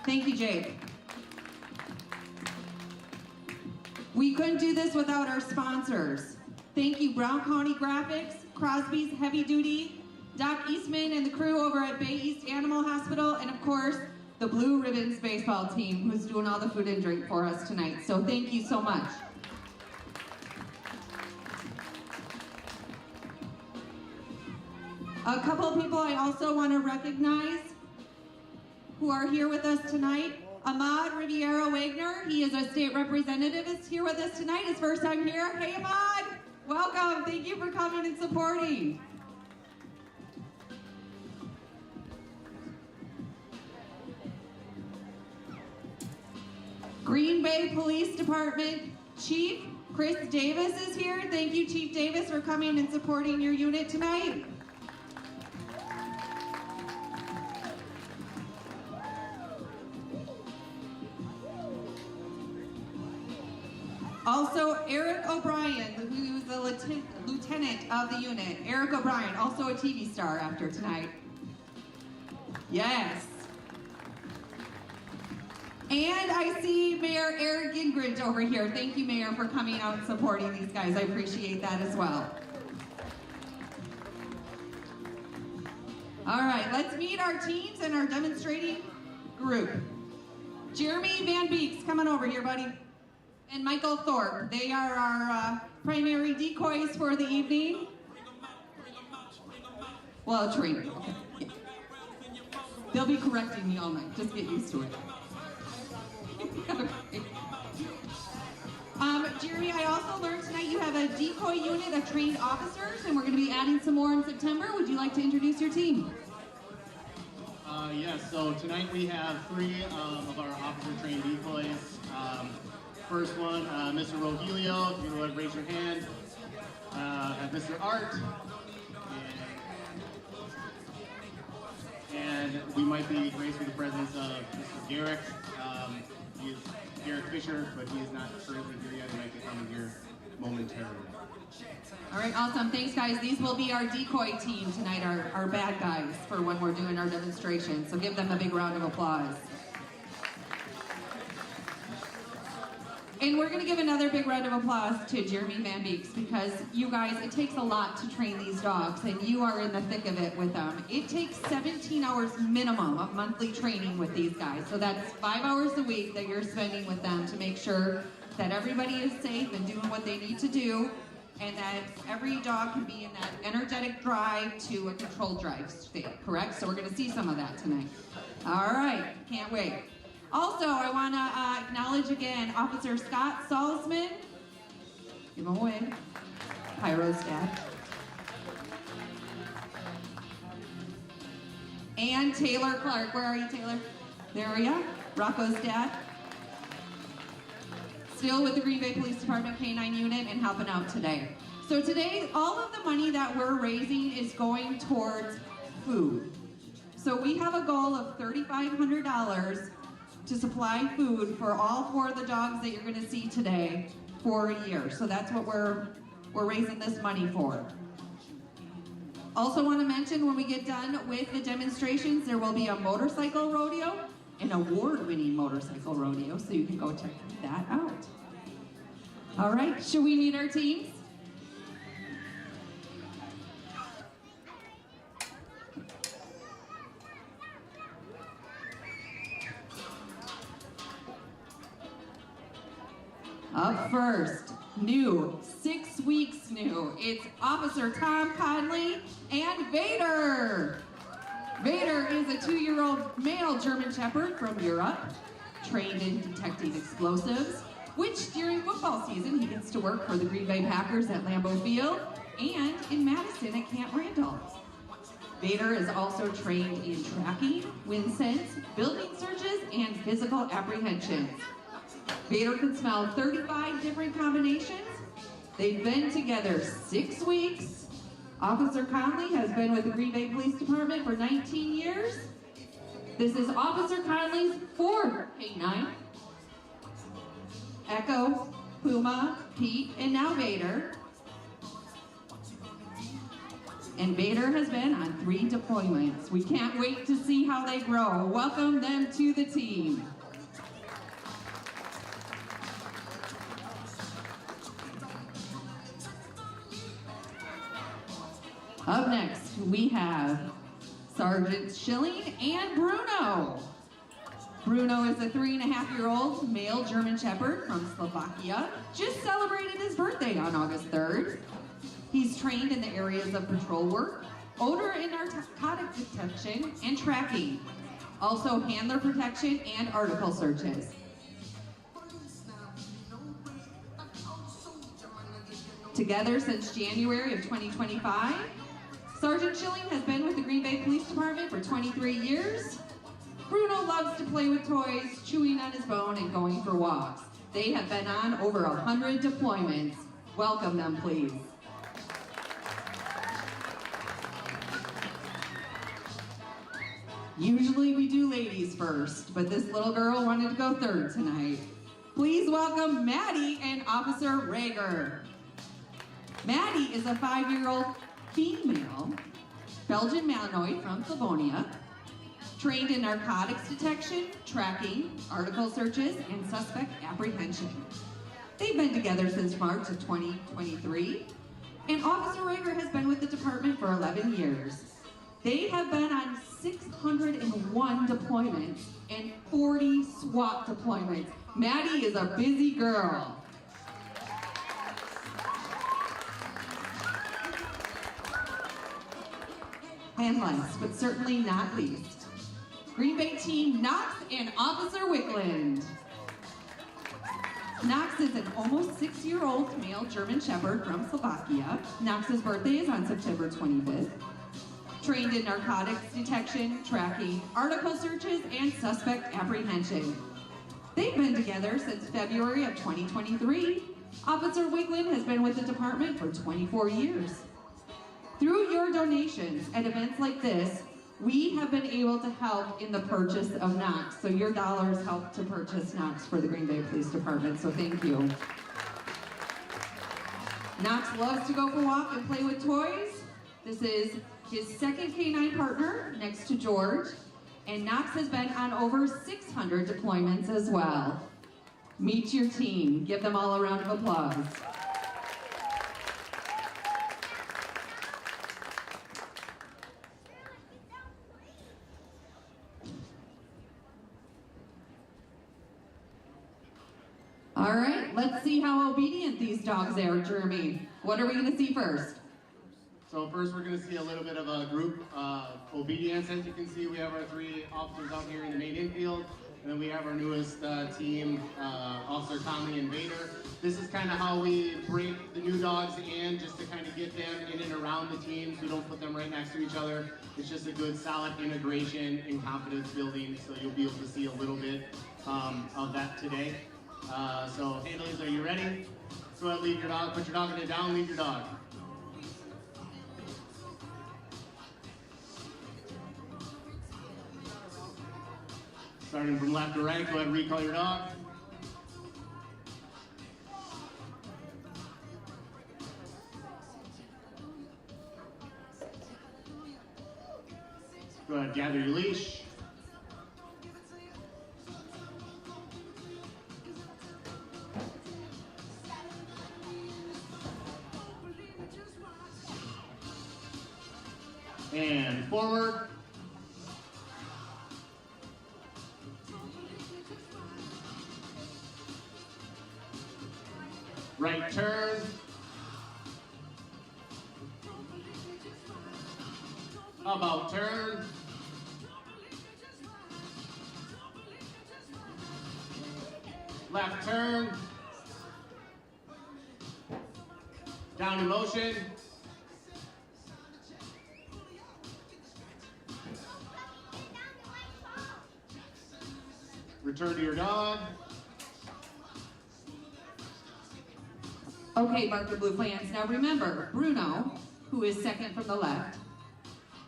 Thank you, Jake. We couldn't do this without our sponsors. Thank you, Brown County Graphics, Crosby's Heavy Duty, Doc Eastman and the crew over at Bay East Animal Hospital, and of course, the Blue Ribbons baseball team who's doing all the food and drink for us tonight. So thank you so much. A couple of people I also want to recognize who are here with us tonight. Ahmad Riviera Wagner, he is a state representative, is here with us tonight, his first time here. Hey Ahmad, welcome, thank you for coming and supporting. Green Bay Police Department Chief Chris Davis is here. Thank you, Chief Davis, for coming and supporting your unit tonight. Also, Eric O'Brien, who's the lieutenant of the unit. Eric O'Brien, also a TV star after tonight. Yes. And I see Mayor Eric Gingrich over here. Thank you, Mayor, for coming out and supporting these guys. I appreciate that as well. All right, let's meet our teams and our demonstrating group. Jeremy Van Beeks, come on over here, buddy. And Michael Thorpe. They are our primary decoys for the evening. Well, trainer. Okay. Yeah. They'll be correcting me all night. Just get used to it. Okay. Jeremy, I also learned tonight you have a decoy unit of trained officers, and we're going to be adding some more in September. Would you like to introduce your team? Yes, so tonight we have 3 of our officer-trained decoys. First one, Mr. Rogelio, if you would raise your hand. Have Mr. Art. And we might be graced with the presence of Mr. Garrick. He is Garrick Fisher, but he is not currently here yet. He might be coming here momentarily. All right, awesome. Thanks, guys. These will be our decoy team tonight, our bad guys, for when we're doing our demonstration. So give them a big round of applause. And we're going to give another big round of applause to Jeremy Van Beeks, because you guys, it takes a lot to train these dogs, and you are in the thick of it with them. It takes 17 hours minimum of monthly training with these guys. So that's 5 hours a week that you're spending with them to make sure that everybody is safe and doing what they need to do, and that every dog can be in that energetic drive to a controlled drive state, correct? So we're going to see some of that tonight. All right, can't wait. Also, I want to acknowledge again Officer Scott Salzman. Give him a wave. Pyro's dad. And Taylor Clark. Where are you, Taylor? There we are. Rocco's dad. Still with the Green Bay Police Department K-9 unit and helping out today. So today, all of the money that we're raising is going towards food. So we have a goal of $3,500 to supply food for all 4 of the dogs that you're going to see today for a year. So that's what we're raising this money for. Also want to mention, when we get done with the demonstrations, there will be a motorcycle rodeo, an award-winning motorcycle rodeo, so you can go check that out. All right, should we meet our teams? Up first, new, 6 weeks new, it's Officer Tom Conley and Vader. Vader is a 2-year-old male German Shepherd from Europe, trained in detecting explosives, which during football season he gets to work for the Green Bay Packers at Lambeau Field and in Madison at Camp Randall. Vader is also trained in tracking, wind sense, building searches, and physical apprehensions. Vader can smell 35 different combinations. They've been together 6 weeks. Officer Conley has been with the Green Bay Police Department for 19 years. This is Officer Conley's 4th K-9. Echo, Puma, Pete, and now Vader. And Vader has been on 3 deployments. We can't wait to see how they grow. Welcome them to the team. Up next, we have Sergeant Schilling and Bruno. Bruno is a 3.5-year-old male German Shepherd from Slovakia. Just celebrated his birthday on August 3rd. He's trained in the areas of patrol work, odor and narcotic detection, and tracking. Also handler protection and article searches. Together since January of 2025, Sergeant Schilling has been with the Green Bay Police Department for 23 years. Bruno loves to play with toys, chewing on his bone, and going for walks. They have been on over 100 deployments. Welcome them, please. Usually we do ladies first, but this little girl wanted to go third tonight. Please welcome Maddie and Officer Rager. Maddie is a 5-year-old female Belgian Malinois from Slavonia, trained in narcotics detection, tracking, article searches, and suspect apprehension. They've been together since March of 2023, and Officer Rager has been with the department for 11 years. They have been on 601 deployments and 40 SWAT deployments. Maddie is a busy girl. And last, but certainly not least, Green Bay team Knox and Officer Wickland. Knox is an almost 6-year-old male German Shepherd from Slovakia. Knox's birthday is on September 25th. Trained in narcotics detection, tracking, article searches, and suspect apprehension. They've been together since February of 2023. Officer Wickland has been with the department for 24 years. Through your donations at events like this, we have been able to help in the purchase of Knox. So your dollars help to purchase Knox for the Green Bay Police Department, so thank you. Knox loves to go for a walk and play with toys. This is his second canine partner next to George, and Knox has been on over 600 deployments as well. Meet your team. Give them all a round of applause. All right, let's see how obedient these dogs are, Jeremy. What are we going to see first? So first we're going to see a little bit of a group obedience. As you can see, we have our 3 officers out here in the main infield, and then we have our newest team, Officer Conley and Vader. This is kind of how we bring the new dogs in, just to kind of get them in and around the teams. We don't put them right next to each other. It's just a good, solid integration and confidence building, so you'll be able to see a little bit of that today. So handlers, are you ready? Go ahead, leave your dog, put your dog in it down, leave your dog. Starting from left to right, go ahead and recall your dog. Go ahead, gather your leash. And forward. Right turn. About turn. Left turn. Down in motion. Return to your dog. Okay, Barker Blue fans, now remember, Bruno, who is second from the left,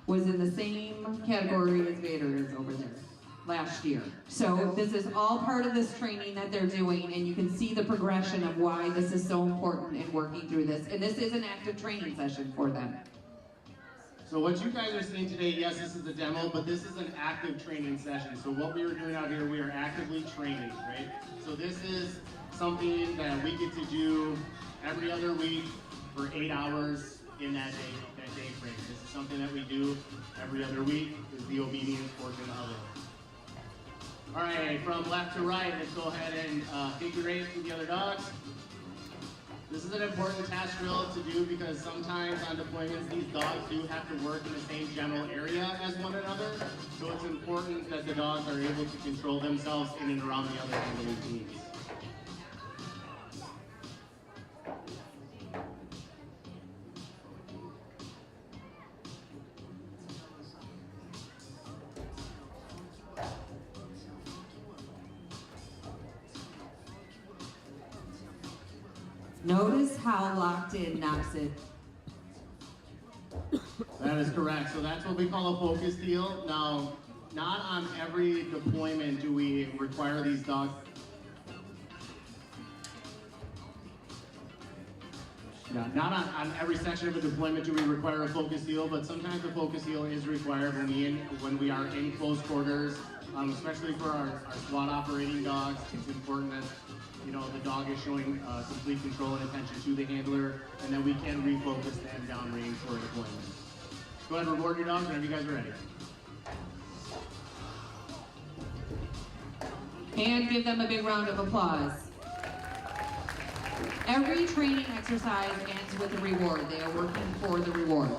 was in the same category as Vader is over there last year. So this is all part of this training that they're doing, and you can see the progression of why this is so important in working through this. And this is an active training session for them. So what you guys are seeing today, yes, this is a demo, but this is an active training session. So what we are doing out here, we are actively training, right? So this is something that we get to do every other week for 8 hours in that day frame. This is something that we do every other week, is the obedience portion of it. All right, from left to right, let's go ahead and figure eight to the other dogs. This is an important task drill to do because sometimes on deployments, these dogs do have to work in the same general area as one another. So it's important that the dogs are able to control themselves in and around the other handling teams. Notice how locked in knocks it. That is correct. So that's what we call a focus deal. Now, not on every deployment do we require these dogs. Not on every section of a deployment do we require a focus deal, but sometimes a focus deal is required when we are in close quarters, especially for our SWAT operating dogs. It's important that the dog is showing complete control and attention to the handler, and then we can refocus them downrange for a deployment. Go ahead and reward your dogs whenever you guys are ready. And give them a big round of applause. Every training exercise ends with a reward. They are working for the reward.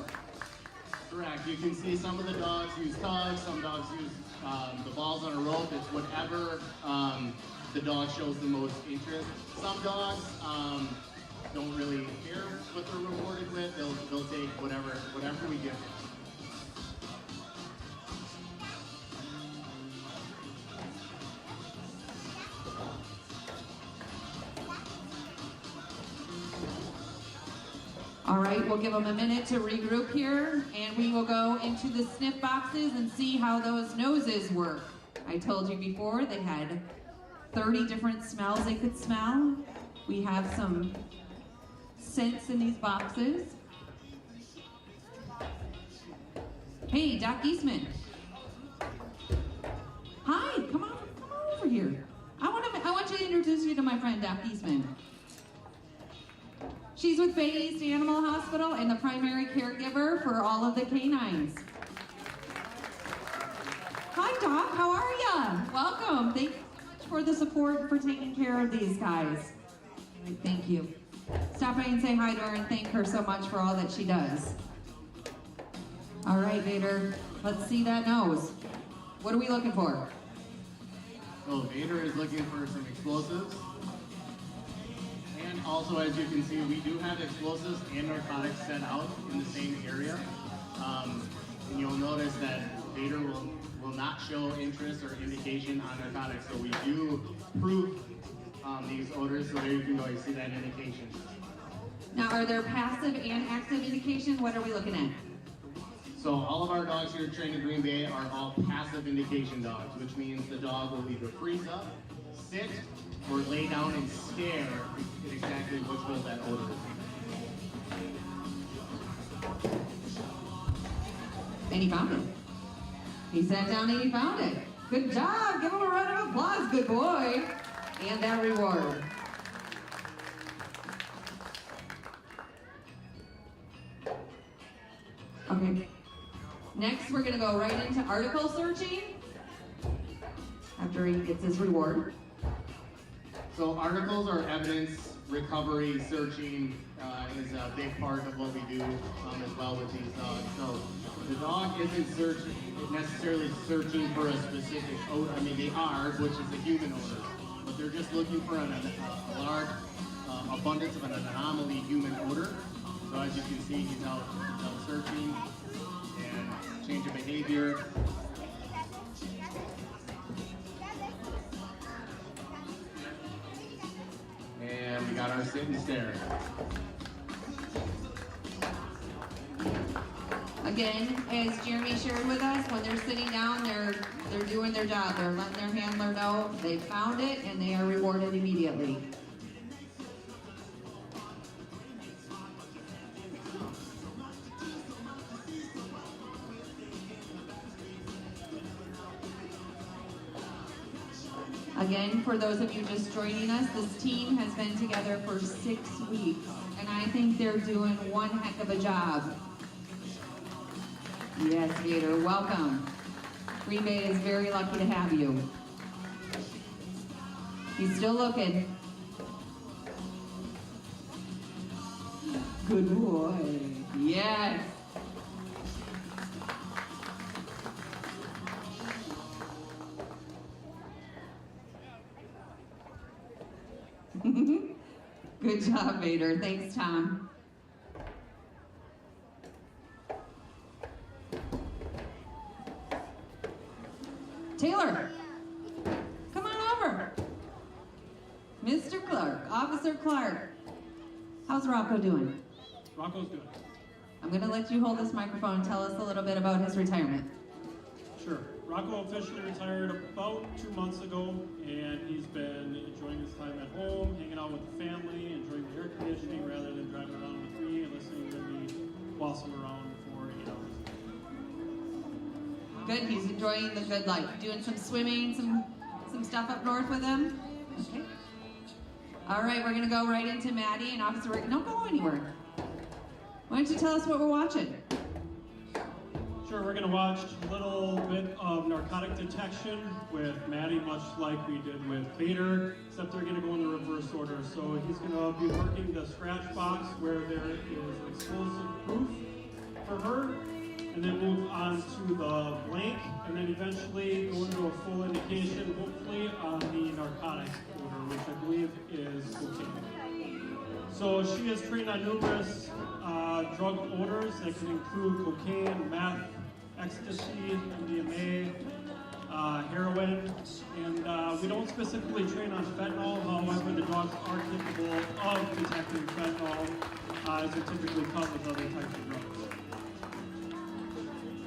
Correct. You can see some of the dogs use tugs, some dogs use the balls on a rope. It's whatever the dog shows the most interest. Some dogs don't really care what they're rewarded with. They'll take whatever we give them. All right, we'll give them a minute to regroup here, and we will go into the sniff boxes and see how those noses work. I told you before they had 30 different smells they could smell. We have some scents in these boxes. Hey, Doc Eastman. Hi, come on over here. I want you to introduce you to my friend, Doc Eastman. She's with Bay East Animal Hospital and the primary caregiver for all of the canines. Hi, Doc, how are ya? Welcome. Thank you so much for the support for taking care of these guys. Thank you. Stop by and say hi to her and thank her so much for all that she does. All right, Vader, let's see that nose. What are we looking for? So Vader is looking for some explosives. And also, as you can see, we do have explosives and narcotics set out in the same area. And you'll notice that Vader will not show interest or indication on narcotics. So we do prove these odors, so there you can go, you see that indication. Now, are there passive and active indication? What are we looking at? So all of our dogs here trained in Green Bay are all passive indication dogs, which means the dog will either freeze up, sit, or lay down and stare at exactly which hole that odor is. And he found it. He sat down and he found it. Good job. Give him a round of applause, good boy. And that reward. Okay. Next, we're going to go right into article searching after he gets his reward. So articles are evidence recovery, searching is a big part of what we do as well with these dogs. So the dog isn't necessarily searching for a specific odor. I mean, they are, which is a human odor, but they're just looking for a large abundance of an anomaly human odor. So as you can see, he's out searching and change of behavior. And we got our sit and stare. Again, as Jeremy shared with us, when they're sitting down, they're doing their job. They're letting their handler know they found it and they are rewarded immediately. Again, for those of you just joining us, this team has been together for 6 weeks, and I think they're doing one heck of a job. Yes, Vader, welcome. Green Bay is very lucky to have you. He's still looking. Good boy. Yes. Good job, Vader. Thanks, Tom. Taylor, come on over. Mr. Clark, Officer Clark. How's Rocco doing? Rocco's good. I'm going to let you hold this microphone and tell us a little bit about his retirement. Sure. Rocco officially retired about 2 months ago, and he's been enjoying his time at home, hanging out with the family, enjoying the air conditioning rather than driving around with me and listening to me boss him around for 8 hours. Good, he's enjoying the good life. Doing some swimming, some stuff up north with him? Okay. All right, we're going to go right into Maddie and Officer Rick. Don't go anywhere. Why don't you tell us what we're watching? Sure, we're going to watch a little bit of narcotic detection with Maddie, much like we did with Vader, except they're going to go in the reverse order. So he's going to be working the scratch box where there is explosive proof for her, and then move on to the blank, and then eventually go into a full indication, hopefully, on the narcotics order, which I believe is cocaine. So she is trained on numerous drug orders that can include cocaine, meth, ecstasy, MDMA, heroin, and we don't specifically train on fentanyl. However, the dogs are capable of detecting fentanyl as they're typically caught with other types of drugs.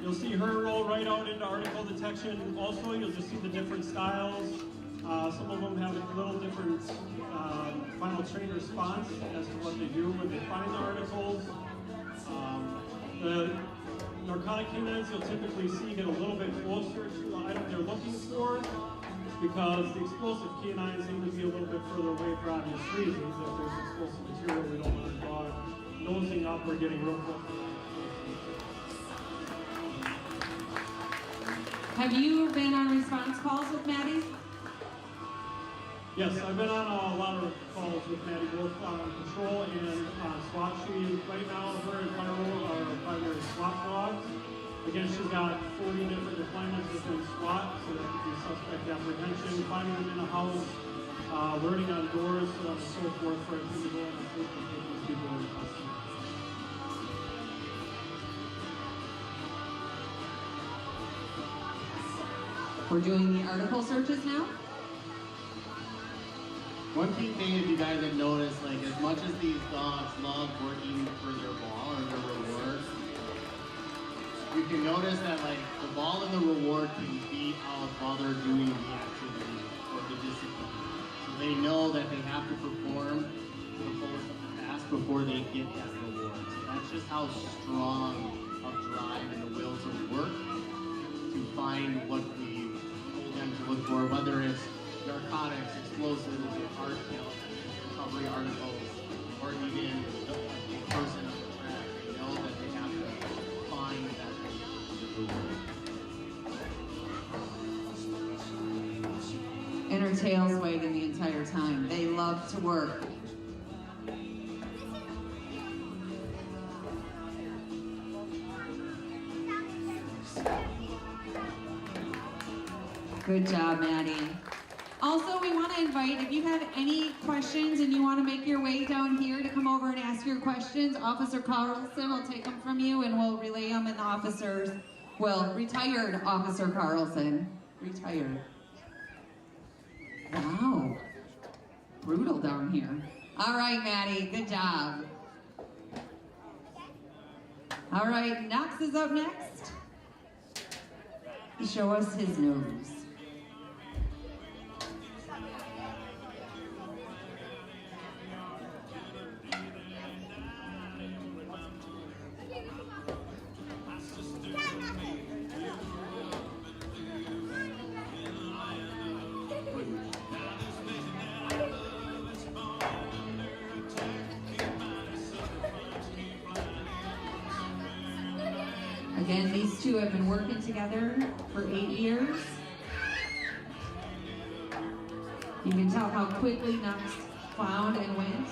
You'll see her roll right out into article detection. Also, you'll just see the different styles. Some of them have a little different final train response as to what they do when they find the articles. The narcotic canines you'll typically see get a little bit closer to the item they're looking for, because the explosive canines seem to be a little bit further away for obvious reasons. If there's explosive material, we don't want a dog nosing up or getting real close. Have you been on response calls with Maddie? Yes, I've been on a lot of calls with Maddie, both on patrol and on SWAT. Right now, her and Carlo are primary SWAT dogs. Again, she's got 40 different deployments within SWAT, so that could be suspect apprehension, finding them in a house, alerting on doors, so on and so forth, for a team to go in and take these people into custody. We're doing the article searches now. One key thing, if you guys have noticed, like as much as these dogs love working for their ball or their reward, you can notice that like the ball and the reward can beat out while they're doing the activity or the discipline. So they know that they have to perform to the fullest of the task before they get that reward. So that's just how strong of drive and the will to work to find what we told them to look for, whether it's narcotics, explosives, or hard kills, recovery articles, or even the person on the track. They know that they have to find that reward. And her tail's wagging the entire time. They love to work. Good job, Maddie. Also, we want to invite, if you have any questions and you want to make your way down here to come over and ask your questions, Officer Carlson will take them from you and we'll relay them, and the officers, well, retired Officer Carlson. Retired. Wow. Brutal down here. All right, Maddie, good job. All right, Knox is up next. Show us his nose. Again, these two have been working together for 8 years. You can tell how quickly Knox found and went.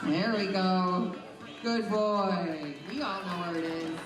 There we go. Good boy. We all know where it is.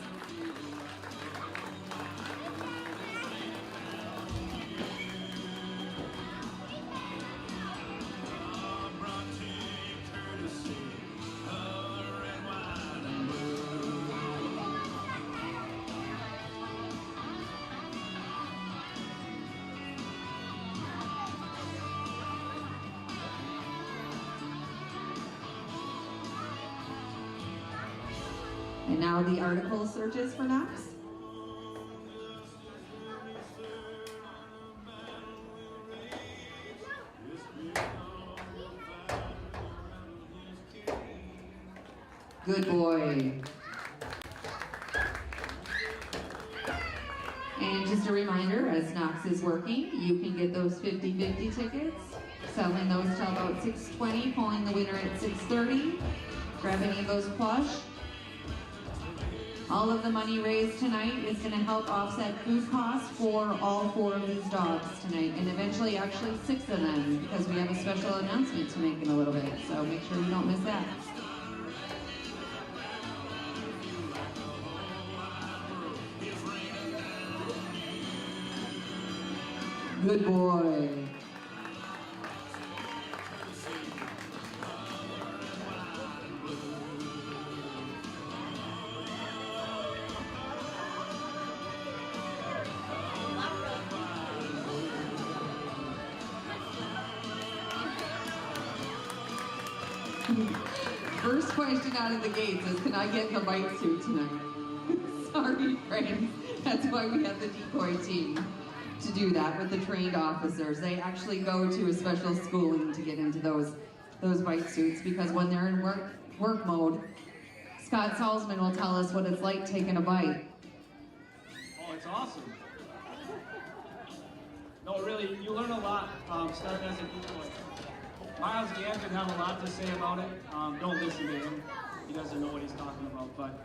And now the article searches for Knox. Good boy. And just a reminder, as Knox is working, you can get those 50-50 tickets, selling those till about 6:20, pulling the winner at 6:30. Grab any of those plush. All of the money raised tonight is going to help offset food costs for all 4 of these dogs tonight, and eventually actually 6 of them, because we have a special announcement to make in a little bit, so make sure you don't miss that. Good boy. First question out of the gates is, can I get the bite suit tonight? Sorry, friends. That's why we have the decoy team to do that with the trained officers. They actually go to a special schooling to get into those bite suits, because when they're in work mode, Scott Salzman will tell us what it's like taking a bite. Oh, it's awesome. No, really, you learn a lot starting as a decoy. Miles Gambin have a lot to say about it. Don't listen to him. He doesn't know what he's talking about. But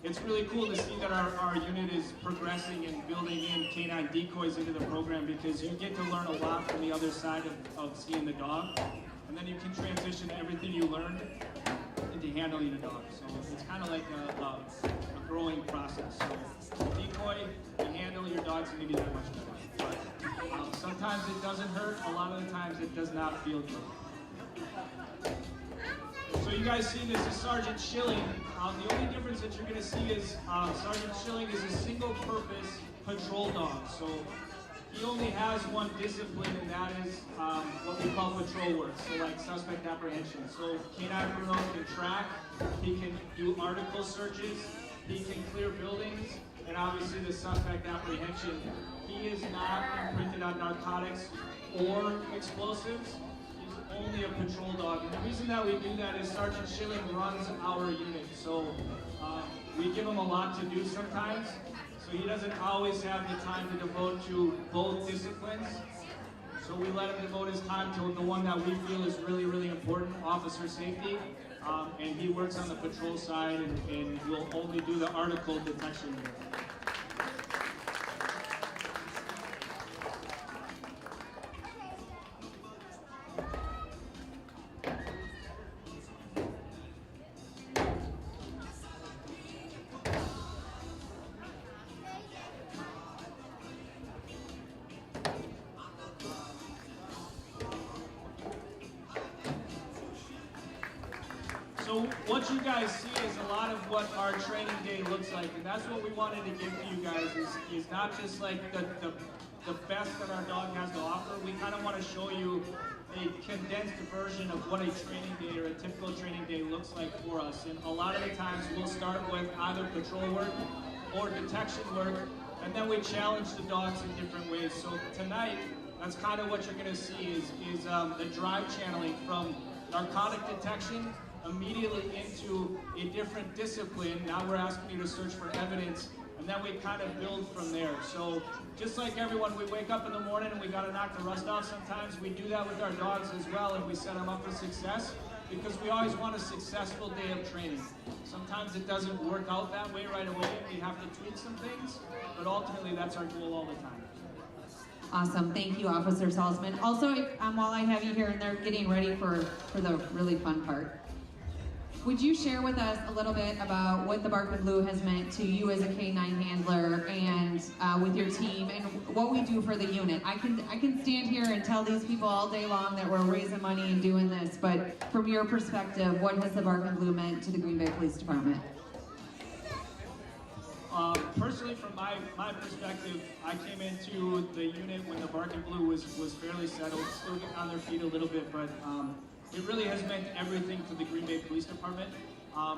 it's really cool to see that our unit is progressing and building in canine decoys into the program, because you get to learn a lot from the other side of seeing the dog. And then you can transition everything you learned into handling the dog. So it's kind of like a growing process. So decoy, you handle your dog's going to be that much better. But sometimes it doesn't hurt. A lot of the times it does not feel good. So you guys see this is Sergeant Schilling. The only difference that you're going to see is Sergeant Schilling is a single-purpose patrol dog. So he only has one discipline, and that is what we call patrol work, so like suspect apprehension. So Canine Bruno can track, he can do article searches, he can clear buildings, and obviously the suspect apprehension. He is not imprinted on narcotics or explosives. He's only a patrol dog. And the reason that we do that is Sergeant Schilling runs our unit. So we give him a lot to do sometimes. So he doesn't always have the time to devote to both disciplines. So we let him devote his time to the one that we feel is really, really important, officer safety. And he works on the patrol side and will only do the article detection. So what you guys see is a lot of what our training day looks like, and that's what we wanted to give to you guys is not just like the best that our dog has to offer. We kind of want to show you a condensed version of what a training day or a typical training day looks like for us. And a lot of the times we'll start with either patrol work or detection work, and then we challenge the dogs in different ways. So tonight, that's kind of what you're going to see is the drive channeling from narcotic detection immediately into a different discipline. Now we're asking you to search for evidence, and and then we kind of build from there. So just like everyone, we wake up in the morning and we got to knock the rust off sometimes. We do that with our dogs as well, and we set them up for success because we always want a successful day of training. Sometimes it doesn't work out that way right away. We have to tweak some things, but ultimately that's our goal all the time. Awesome, thank you, Officer Salzman. Also, while I have you here and they're getting ready for the really fun part, would you share with us a little bit about what the Bark and Blue has meant to you as a K9 handler and with your team and what we do for the unit? I can stand here and tell these people all day long that we're raising money and doing this, but from your perspective, what has the Bark and Blue meant to the Green Bay Police Department? Personally, from my perspective, I came into the unit when the Bark and Blue was fairly settled, still getting on their feet a little bit, but it really has meant everything to the Green Bay Police Department.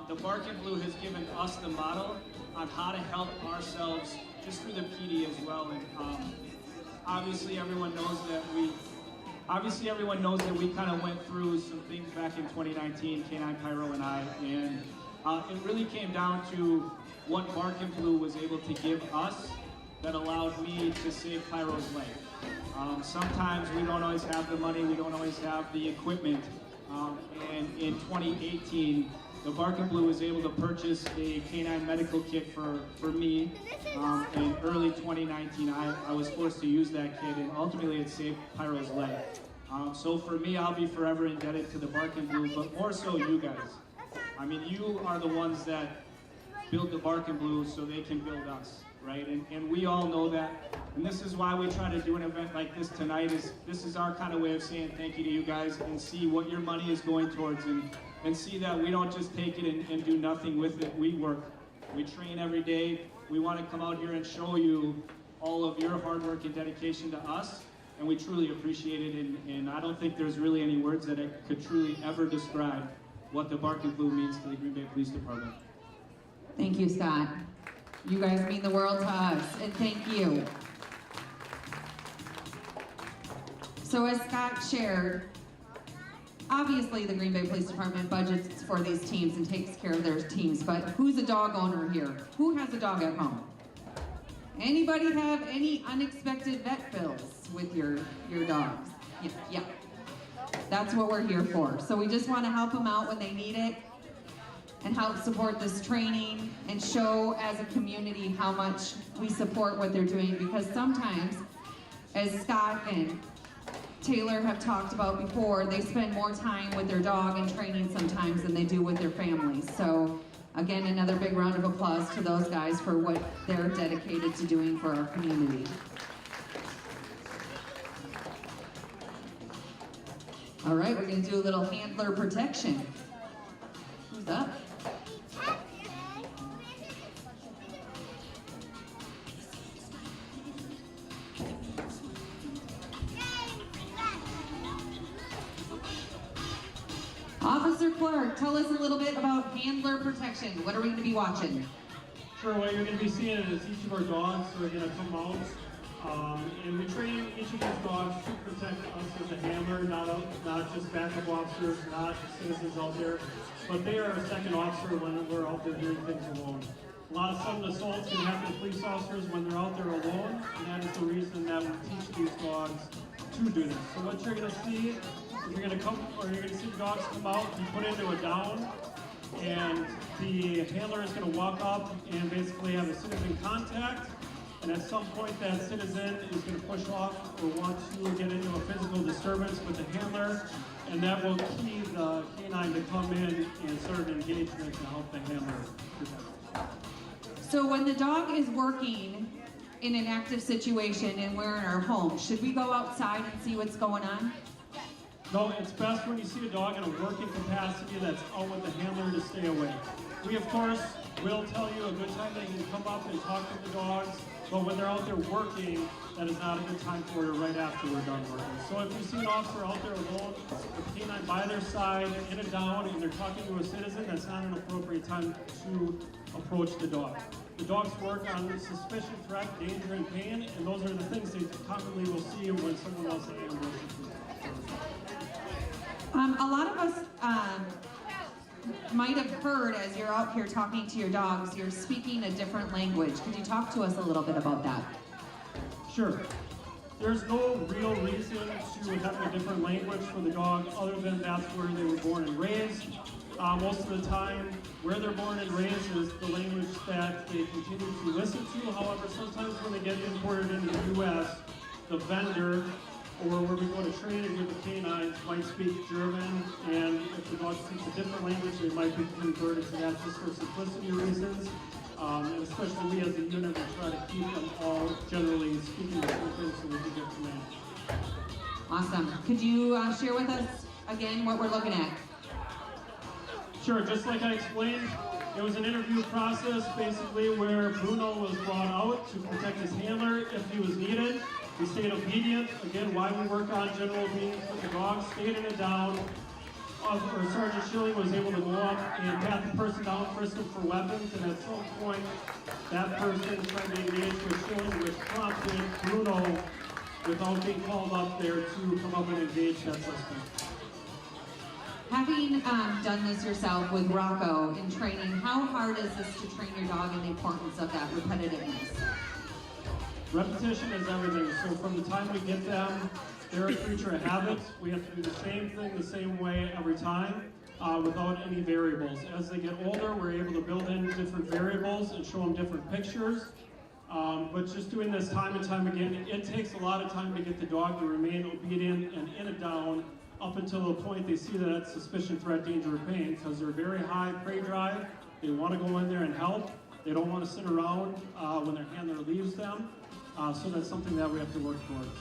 The Bark and Blue has given us the model on how to help ourselves just through the PD as well. And obviously everyone knows that we kind of went through some things back in 2019, K9 Pyro and I, and it really came down to what Bark and Blue was able to give us that allowed me to save Pyro's life. Sometimes we don't always have the money, we don't always have the equipment, and in 2018, the Bark and Blue was able to purchase a K9 medical kit for me. In early 2019, I was forced to use that kit, and ultimately it saved Pyro's life. So for me, I'll be forever indebted to the Bark and Blue, but more so you guys. I mean, you are the ones that build the Bark and Blue so they can build us, right? And we all know that. And this is why we try to do an event like this tonight. This is our kind of way of saying thank you to you guys and see what your money is going towards and see that we don't just take it and do nothing with it. We work. We train every day. We want to come out here and show you all of your hard work and dedication to us. And we truly appreciate it. And I don't think there's really any words that could truly ever describe what the Bark and Blue means to the Green Bay Police Department. Thank you, Scott. You guys mean the world to us, and thank you. So as Scott shared, obviously the Green Bay Police Department budgets for these teams and takes care of their teams, but who's a dog owner here? Who has a dog at home? Anybody have any unexpected vet bills with your dogs? Yeah. That's what we're here for. So we just want to help them out when they need it and help support this training and show as a community how much we support what they're doing, because sometimes, as Scott and Taylor have talked about before, they spend more time with their dog and training sometimes than they do with their families. So again, another big round of applause to those guys for what they're dedicated to doing for our community. All right, we're going to do a little handler protection. Who's up? Officer Clark, tell us a little bit about handler protection. What are we going to be watching? Sure, what you're going to be seeing is each of our dogs are going to come out, and we train each of these dogs to protect us as a handler, not just backup officers, not citizens out there, but they are a second officer when we're out there doing things alone. A lot of sudden assaults can happen to police officers when they're out there alone, and that is the reason that we teach these dogs to do this. So what you're going to see is you're going to see the dogs come out and put into a down, and the handler is going to walk up and basically have a citizen contact, and at some point that citizen is going to push off or want to get into a physical disturbance with the handler, and that will key the canine to come in and start an engagement to help the handler protect. So when the dog is working in an active situation and we're in our home, should we go outside and see what's going on? No, it's best when you see a dog in a working capacity that's out with the handler to stay away. We, of course, will tell you a good time they can come up and talk to the dogs, but when they're out there working, that is not a good time for you right after we're done working. So if you see an officer out there alone, with the canine by their side, in a down, and they're talking to a citizen, that's not an appropriate time to approach the dog. The dogs work on suspicion, threat, danger, and pain, and those are the things they commonly will see when someone else is. A lot of us might have heard as you're out here talking to your dogs, you're speaking a different language. Could you talk to us a little bit about that? Sure. There's no real reason to have a different language for the dog other than that's where they were born and raised. Most of the time, where they're born and raised is the language that they continue to listen to. However, sometimes when they get imported into the U.S., the vendor or where we go to training with the canines might speak German, and if the dog speaks a different language, they might be converted to that just for simplicity reasons. And especially we as a unit, we try to keep them all generally speaking the same thing so we can get command. Awesome. Could you share with us again what we're looking at? Sure, just like I explained, it was an interview process basically where Bruno was brought out to protect his handler if he was needed. He stayed obedient. Again, why we work on general obedience with the dog, stayed in it down. Sergeant Schilling was able to go up and pat the person down, frisk him for weapons, and at some point, that person tried to engage with Schilling, which prompted Bruno, without being called up there, to come up and engage that suspect. Having done this yourself with Rocco in training, how hard is this to train your dog and the importance of that repetitiveness? Repetition is everything. So from the time we get them, they're a creature of habit. We have to do the same thing the same way every time without any variables. As they get older, we're able to build in different variables and show them different pictures. But just doing this time and time again, it takes a lot of time to get the dog to remain obedient and in it down up until the point they see that it's suspicion, threat, danger, or pain, because they're very high prey drive. They want to go in there and help. They don't want to sit around when their handler leaves them. So that's something that we have to work towards.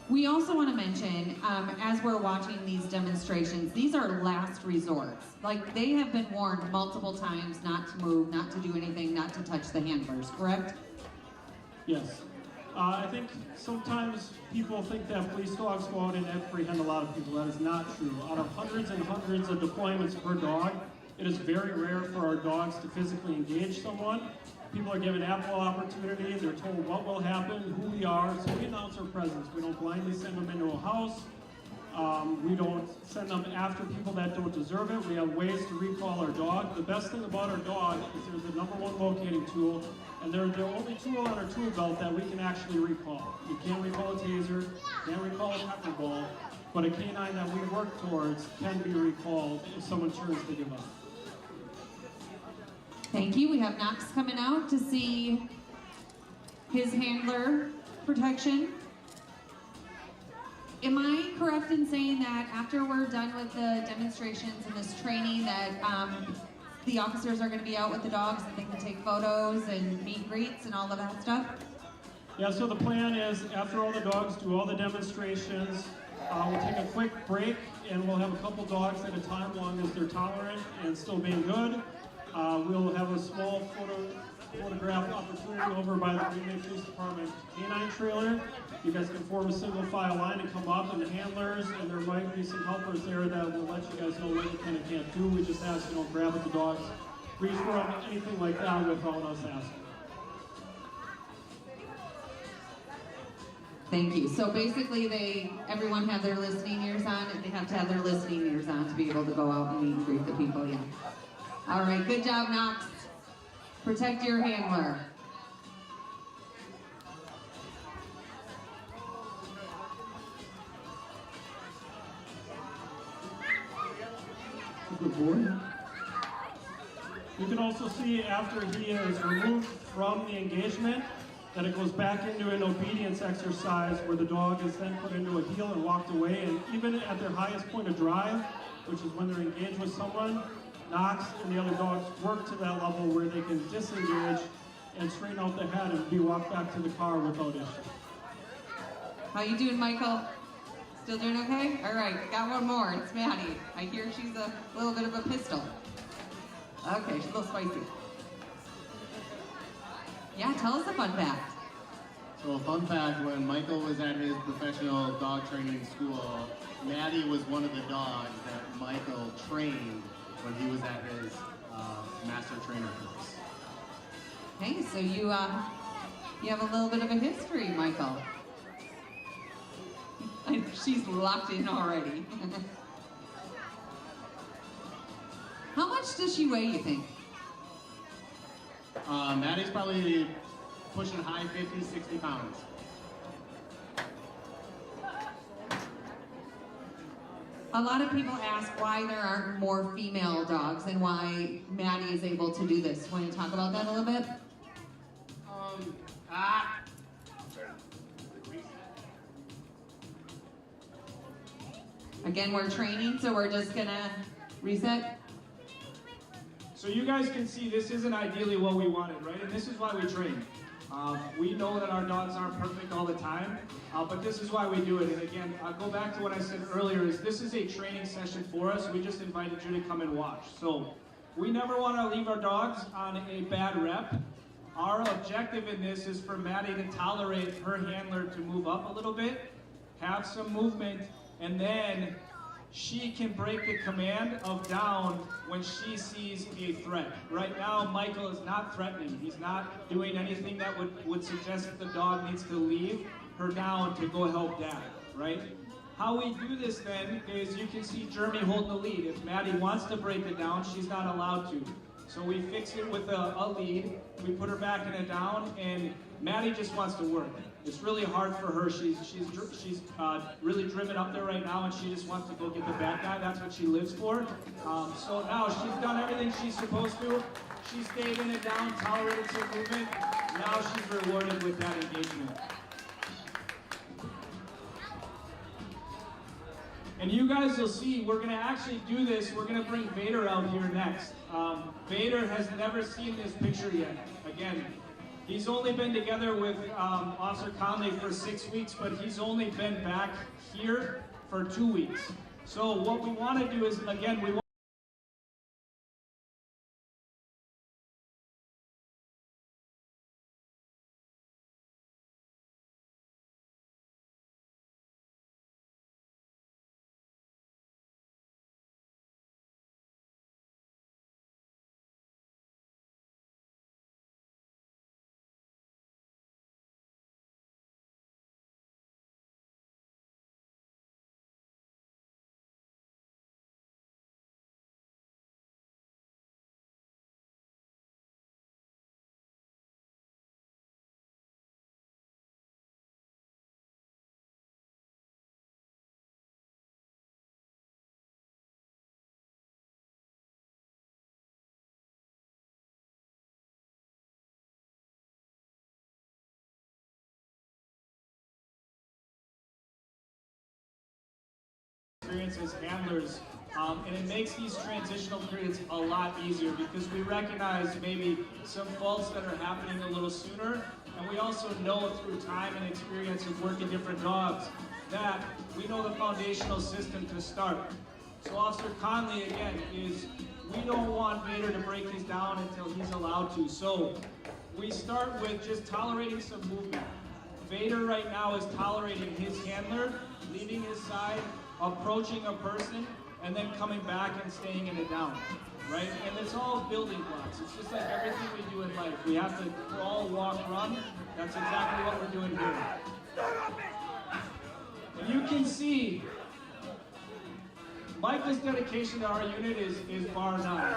We also want to mention, as we're watching these demonstrations, these are last resorts. Like, they have been warned multiple times not to move, not to do anything, not to touch the handlers, correct? Yes. I think sometimes people think that police dogs go out and apprehend a lot of people. That is not true. Out of hundreds and hundreds of deployments per dog, it is very rare for our dogs to physically engage someone. People are given ample opportunity. They're told what will happen, who we are, so we announce our presence. We don't blindly send them into a house. We don't send them after people that don't deserve it. We have ways to recall our dog. The best thing about our dog is they're the #1 locating tool, and they're the only tool on our tool belt that we can actually recall. You can't recall a taser, can't recall a pepper ball, but a canine that we work towards can be recalled if someone turns to give up. Thank you. We have Knox coming out to see his handler protection. Am I correct in saying that after we're done with the demonstrations and this training that the officers are going to be out with the dogs and they can take photos and meet greets and all of that stuff? Yeah, so the plan is after all the dogs do all the demonstrations, we'll take a quick break and we'll have a couple dogs at a time, long as they're tolerant and still being good. We'll have a small photograph opportunity over by the Green Bay Police Department canine trailer. You guys can form a single file line and come up, and the handlers, and there might be some helpers there that will let you guys know what you can and can't do. We just ask you don't grab at the dogs, reach for them, anything like that without us asking. Thank you. So basically, everyone have their listening ears on, and they have to have their listening ears on to be able to go out and meet and greet the people. Yeah. All right. Good job, Knox. Protect your handler. Good boy. You can also see after he is removed from the engagement that it goes back into an obedience exercise where the dog is then put into a heel and walked away. And even at their highest point of drive, which is when they're engaged with someone, Knox and the other dogs work to that level where they can disengage and straighten out the head and be walked back to the car without issue. How you doing, Michael? Still doing okay? All right, got one more. It's Maddie. I hear she's a little bit of a pistol. Okay, she's a little spicy. Yeah, tell us a fun fact. So a fun fact, when Michael was at his professional dog training school, Maddie was one of the dogs that Michael trained when he was at his master trainer course. Okay, so you have a little bit of a history, Michael. She's locked in already. How much does she weigh, you think? Maddie's probably pushing high 50s, 60 pounds. A lot of people ask why there aren't more female dogs and why Maddie is able to do this. Want to talk about that a little bit? Again, we're training, so we're just gonna reset. So you guys can see this isn't ideally what we wanted, right? And this is why we train. We know that our dogs aren't perfect all the time, but this is why we do it. And again, I'll go back to what I said earlier, is this is a training session for us. We just invited you to come and watch. So we never want to leave our dogs on a bad rep. Our objective in this is for Maddie to tolerate her handler to move up a little bit, have some movement, and then she can break the command of down when she sees a threat. Right now, Michael is not threatening. He's not doing anything that would suggest that the dog needs to leave her down to go help dad, right? How we do this then is you can see Jeremy holding the lead. If Maddie wants to break it down, she's not allowed to. So we fix it with a lead, we put her back in a down, and Maddie just wants to work. It's really hard for her. She's really driven up there right now, and she just wants to go get the bad guy. That's what she lives for. So now she's done everything she's supposed to. She stayed in it down, tolerated some movement. Now she's rewarded with that engagement. And you guys will see, we're gonna actually do this. We're gonna bring Vader out here next. Vader has never seen this picture yet. Again, he's only been together with Officer Conley for 6 weeks, but he's only been back here for 2 weeks. So what we want to do is, again, we want experience as handlers, and it makes these transitional periods a lot easier because we recognize maybe some faults that are happening a little sooner, and we also know through time and experience of working different dogs that we know the foundational system to start. So Officer Conley, again, is we don't want Vader to break these down until he's allowed to. So we start with just tolerating some movement. Vader right now is tolerating his handler, leaving his side, approaching a person, and then coming back and staying in it down, right? And it's all building blocks. It's just like everything we do in life. We have to crawl, walk, run. That's exactly what we're doing here. And you can see Michael's dedication to our unit is bar none.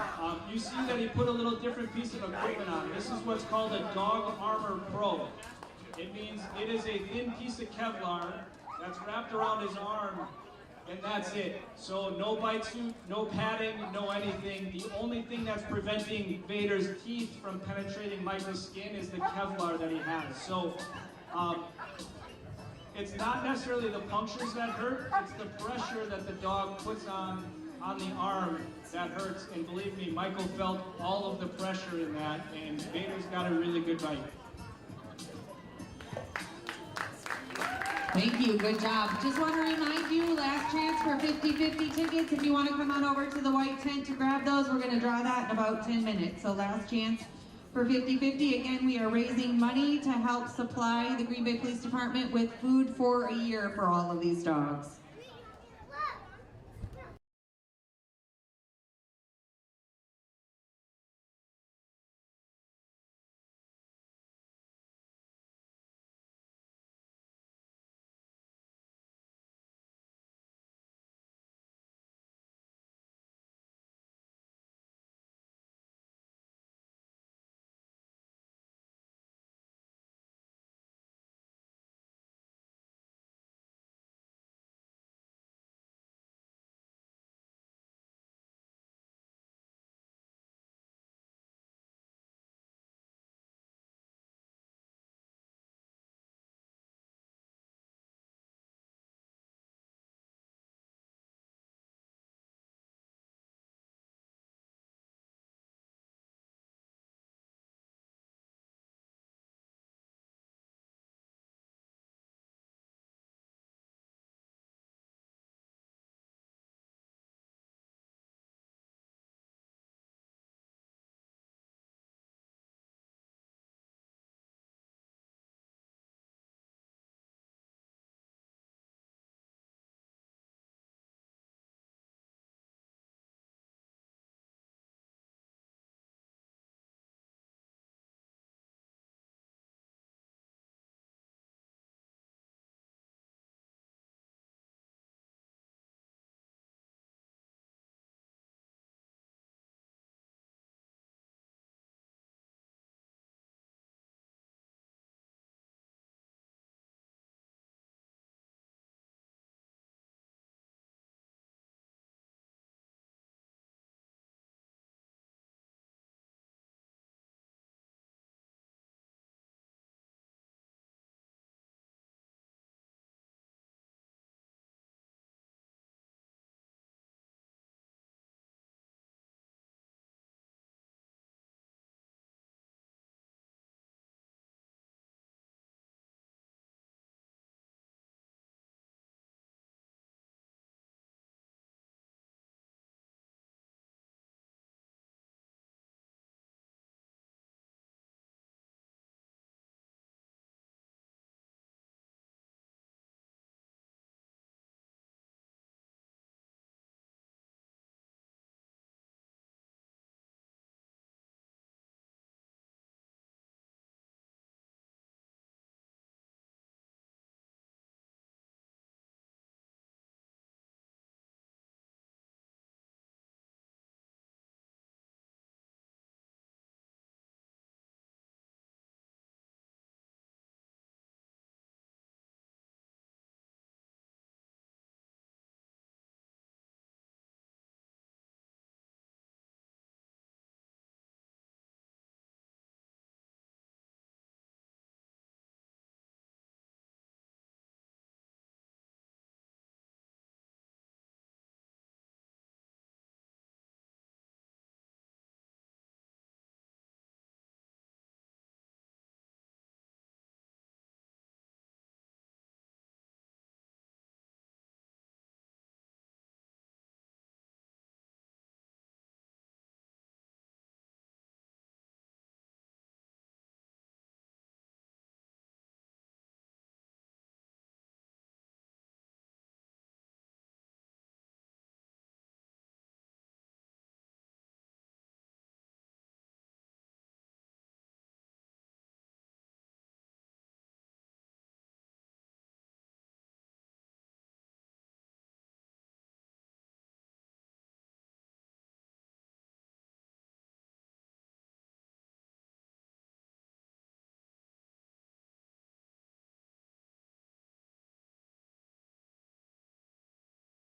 You see that he put a little different piece of equipment on. This is what's called a Dog Armor Pro. It means it is a thin piece of Kevlar that's wrapped around his arm, and that's it. So no bite suit, no padding, no anything. The only thing that's preventing Vader's teeth from penetrating Michael's skin is the Kevlar that he has. So it's not necessarily the punctures that hurt, it's the pressure that the dog puts on the arm that hurts. And believe me, Michael felt all of the pressure in that, and Vader's got a really good bite. Thank you, good job. Just want to remind you, last chance for 50/50 tickets. If you want to come on over to the white tent to grab those, we're going to draw that in about 10 minutes. So last chance for 50/50. Again, we are raising money to help supply the Green Bay Police Department with food for a year for all of these dogs.